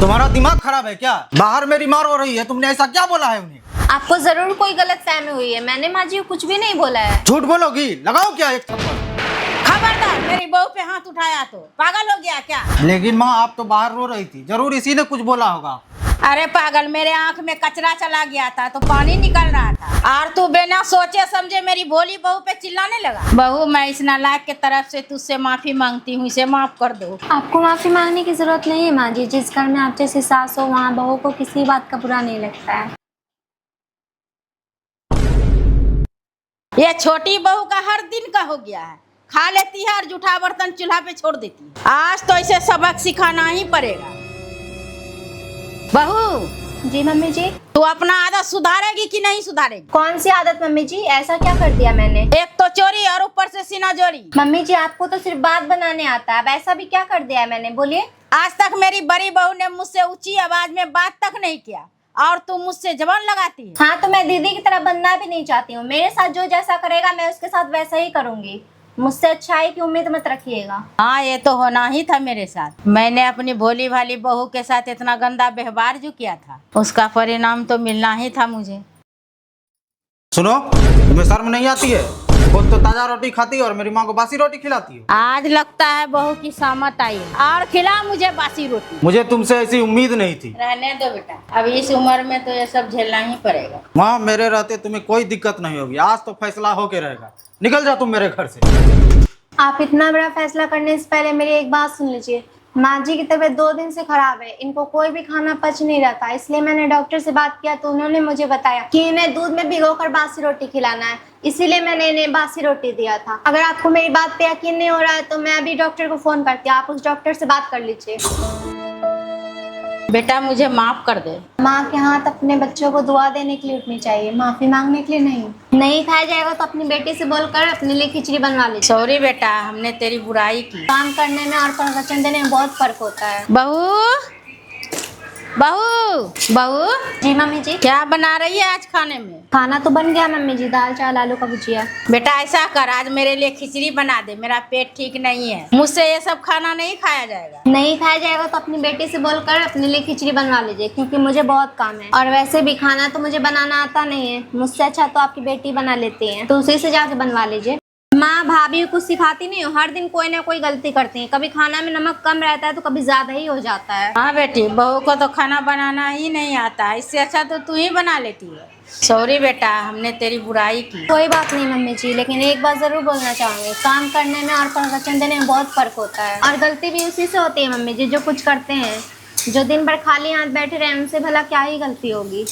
तुम्हारा दिमाग खराब है क्या? बाहर मेरी मार हो रही है, तुमने ऐसा क्या बोला है उन्हें? आपको जरूर कोई गलत फहमी हुई है, मैंने माँ जी को कुछ भी नहीं बोला है। झूठ बोलोगी? लगाओ क्या एक थप्पड़। खबरदार मेरी बहू पे हाथ उठाया तो पागल हो गया क्या? लेकिन माँ आप तो बाहर रो रही थी, जरूर इसी ने कुछ बोला होगा। अरे पागल, मेरे आंख में कचरा चला गया था तो पानी निकल रहा था और तू बिना सोचे समझे मेरी भोली बहू पे चिल्लाने लगा। बहू, मैं इस नालायक के तरफ से तुझसे माफी मांगती हूँ, इसे माफ कर दो। आपको माफी मांगने की जरूरत नहीं है माँ जी, जिस घर में आप जैसी सास हो वहाँ बहू को किसी बात का बुरा नहीं लगता है। ये छोटी बहू का हर दिन का हो गया है, खा लेती है और जूठा बर्तन चूल्हा पे छोड़ देती है। आज तो इसे सबक सिखाना ही पड़ेगा। बहू जी मम्मी जी। तू अपना आदत सुधारेगी कि नहीं सुधारेगी? कौन सी आदत मम्मी जी? ऐसा क्या कर दिया मैंने? एक तो चोरी और ऊपर से सीना जोरी। मम्मी जी आपको तो सिर्फ बात बनाने आता है, अब ऐसा भी क्या कर दिया है मैंने, बोलिए। आज तक मेरी बड़ी बहू ने मुझसे ऊंची आवाज में बात तक नहीं किया और तू मुझसे जबान लगाती है। हाँ तो मैं दीदी की तरह बनना भी नहीं चाहती हूँ, मेरे साथ जो जैसा करेगा मैं उसके साथ वैसा ही करूंगी। मुझसे अच्छाई की उम्मीद मत रखिएगा। हाँ, ये तो होना ही था मेरे साथ। मैंने अपनी भोली भाली बहू के साथ इतना गंदा व्यवहार जो किया था, उसका परिणाम तो मिलना ही था मुझे। सुनो, तुम्हें शर्म नहीं आती है? खुद तो ताजा रोटी खाती है और मेरी माँ को बासी रोटी खिलाती हो। आज लगता है बहू की सामत आई है और खिला मुझे बासी रोटी। मुझे तुमसे ऐसी उम्मीद नहीं थी। रहने दो बेटा, अब इस उम्र में तो ये सब झेलना ही पड़ेगा। माँ मेरे रहते तुम्हें कोई दिक्कत नहीं होगी, आज तो फैसला होके रहेगा। निकल जा तुम मेरे घर से। आप इतना बड़ा फैसला करने से पहले मेरी एक बात सुन लीजिए। माँ जी की तबीयत 2 दिन से खराब है, इनको कोई भी खाना पच नहीं रहा था, इसलिए मैंने डॉक्टर से बात किया तो उन्होंने मुझे बताया कि इन्हें दूध में भिगोकर बासी रोटी खिलाना है, इसीलिए मैंने इन्हें बासी रोटी दिया था। अगर आपको मेरी बात पे यकीन नहीं हो रहा है तो मैं अभी डॉक्टर को फोन करती हूँ, आप उस डॉक्टर से बात कर लीजिए। बेटा मुझे माफ कर दे। माँ के हाथ अपने बच्चों को दुआ देने के लिए उठनी चाहिए, माफी मांगने के लिए नहीं। नहीं खाया जाएगा तो अपनी बेटी से बोलकर अपने लिए खिचड़ी बनवा लीजिए। सॉरी बेटा, हमने तेरी बुराई की। काम करने में और वचन देने में बहुत फर्क होता है। बहू बहू बहू, जी मम्मी जी। क्या बना रही है आज खाने में? खाना तो बन गया मम्मी जी, दाल चावल आलू का भुजिया। बेटा ऐसा कर, आज मेरे लिए खिचड़ी बना दे, मेरा पेट ठीक नहीं है, मुझसे ये सब खाना नहीं खाया जाएगा। नहीं खाया जाएगा तो अपनी बेटी से बोलकर अपने लिए खिचड़ी बनवा लीजिए, क्योंकि मुझे बहुत काम है और वैसे भी खाना तो मुझे बनाना आता नहीं है, मुझसे अच्छा तो आपकी बेटी बना लेती है, तो उसी से जाके बनवा लीजिए। माँ भाभी कुछ सिखाती नहीं हो, हर दिन कोई ना कोई गलती करती है, कभी खाना में नमक कम रहता है तो कभी ज्यादा ही हो जाता है। हाँ बेटी, बहू को तो खाना बनाना ही नहीं आता है, इससे अच्छा तो तू ही बना लेती है। सॉरी बेटा, हमने तेरी बुराई की। कोई बात नहीं मम्मी जी, लेकिन एक बात जरूर बोलना चाहूंगी, काम करने में और वचन देने में बहुत फर्क होता है और गलती भी उसी से होती है मम्मी जी जो कुछ करते हैं। जो दिन भर खाली हाथ बैठे रहे उनसे भला क्या ही गलती होगी।